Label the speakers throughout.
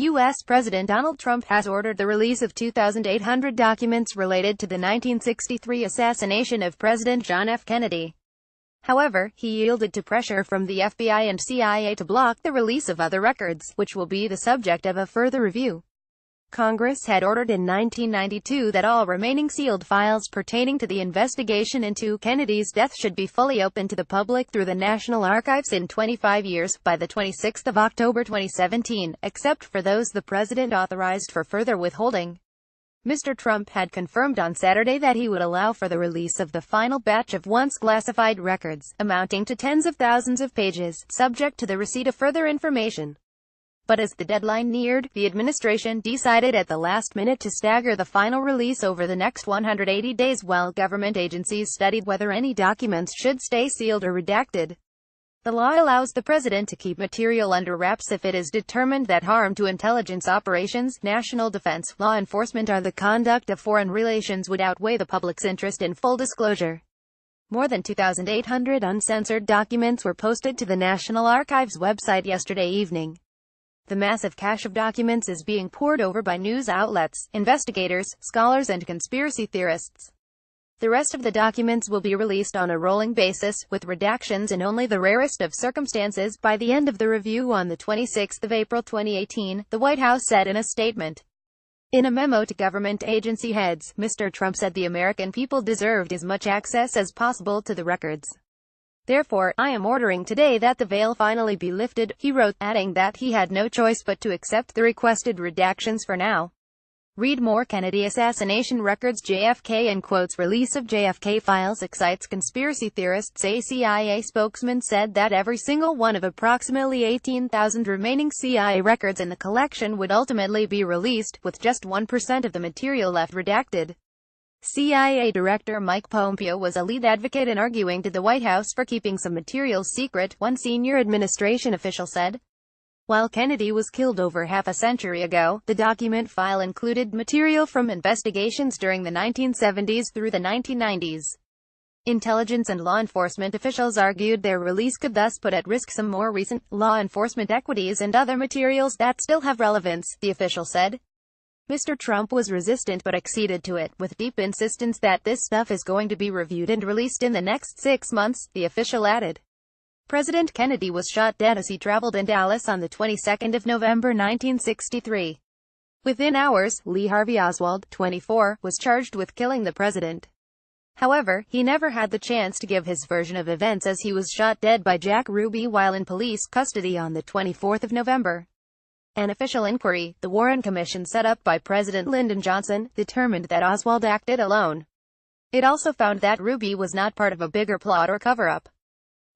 Speaker 1: U.S. President Donald Trump has ordered the release of 2,800 documents related to the 1963 assassination of President John F. Kennedy. However, he yielded to pressure from the FBI and CIA to block the release of other records, which will be the subject of a further review. Congress had ordered in 1992 that all remaining sealed files pertaining to the investigation into Kennedy's death should be fully open to the public through the National Archives in 25 years, by the 26th of October 2017, except for those the president authorized for further withholding. Mr. Trump had confirmed on Saturday that he would allow for the release of the final batch of once classified records, amounting to tens of thousands of pages, subject to the receipt of further information. But as the deadline neared, the administration decided at the last minute to stagger the final release over the next 180 days while government agencies studied whether any documents should stay sealed or redacted. The law allows the president to keep material under wraps if it is determined that harm to intelligence operations, national defense, law enforcement, or the conduct of foreign relations would outweigh the public's interest in full disclosure. More than 2,800 uncensored documents were posted to the National Archives website yesterday evening. The massive cache of documents is being poured over by news outlets, investigators, scholars, and conspiracy theorists. The rest of the documents will be released on a rolling basis, with redactions in only the rarest of circumstances, by the end of the review on the 26th of April 2018, the White House said in a statement. In a memo to government agency heads, Mr. Trump said the American people deserved as much access as possible to the records. Therefore, I am ordering today that the veil finally be lifted, he wrote, adding that he had no choice but to accept the requested redactions for now. Read more. Kennedy assassination records. JFK in quotes. Release of JFK files excites conspiracy theorists. A CIA spokesman said that every single one of approximately 18,000 remaining CIA records in the collection would ultimately be released, with just 1% of the material left redacted. CIA Director Mike Pompeo was a lead advocate in arguing to the White House for keeping some materials secret, one senior administration official said. While Kennedy was killed over half a century ago, the document file included material from investigations during the 1970s through the 1990s. Intelligence and law enforcement officials argued their release could thus put at risk some more recent, law enforcement equities and other materials that still have relevance, the official said. Mr. Trump was resistant but acceded to it, with deep insistence that this stuff is going to be reviewed and released in the next 6 months, the official added. President Kennedy was shot dead as he traveled in Dallas on the 22nd of November 1963. Within hours, Lee Harvey Oswald, 24, was charged with killing the president. However, he never had the chance to give his version of events as he was shot dead by Jack Ruby while in police custody on the 24th of November. An official inquiry, the Warren Commission set up by President Lyndon Johnson, determined that Oswald acted alone. It also found that Ruby was not part of a bigger plot or cover-up.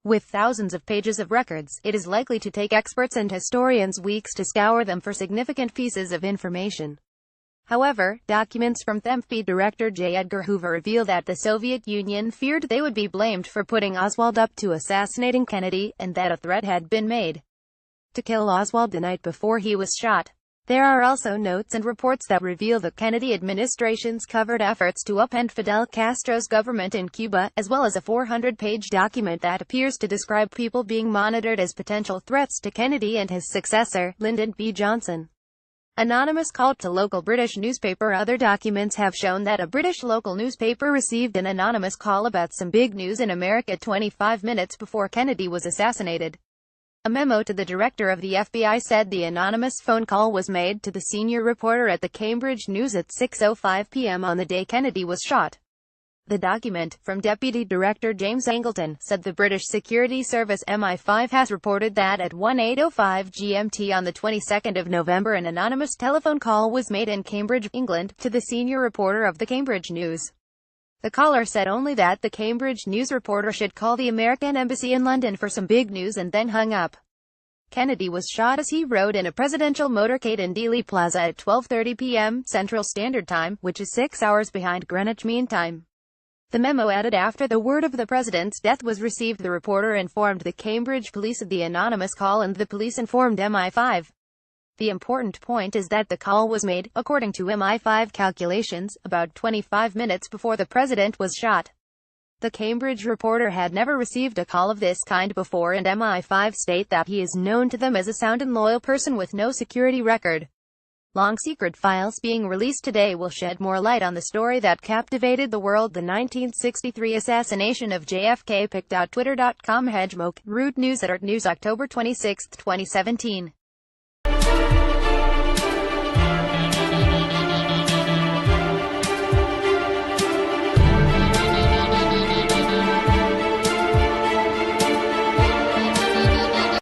Speaker 1: With thousands of pages of records, it is likely to take experts and historians weeks to scour them for significant pieces of information. However, documents from FBI Director J. Edgar Hoover reveal that the Soviet Union feared they would be blamed for putting Oswald up to assassinating Kennedy, and that a threat had been made to kill Oswald the night before he was shot. There are also notes and reports that reveal the Kennedy administration's covert efforts to upend Fidel Castro's government in Cuba, as well as a 400-page document that appears to describe people being monitored as potential threats to Kennedy and his successor, Lyndon B. Johnson. Anonymous called to local British newspaper. Other documents have shown that a British local newspaper received an anonymous call about some big news in America 25 minutes before Kennedy was assassinated. A memo to the director of the FBI said the anonymous phone call was made to the senior reporter at the Cambridge News at 6:05 p.m. on the day Kennedy was shot. The document, from Deputy Director James Angleton, said the British security service MI5 has reported that at 18:05 GMT on the 22nd of November an anonymous telephone call was made in Cambridge, England, to the senior reporter of the Cambridge News. The caller said only that the Cambridge News reporter should call the American Embassy in London for some big news and then hung up. Kennedy was shot as he rode in a presidential motorcade in Dealey Plaza at 12:30 p.m. Central Standard Time, which is 6 hours behind Greenwich Mean Time. The memo added after the word of the president's death was received, the reporter informed the Cambridge police of the anonymous call and the police informed MI5. The important point is that the call was made, according to MI5 calculations, about 25 minutes before the president was shot. The Cambridge reporter had never received a call of this kind before, and MI5 state that he is known to them as a sound and loyal person with no security record. Long secret files being released today will shed more light on the story that captivated the world. The 1963 assassination of JFK. Pic.twitter.com /Hedgemoke. Root News @ News October 26, 2017.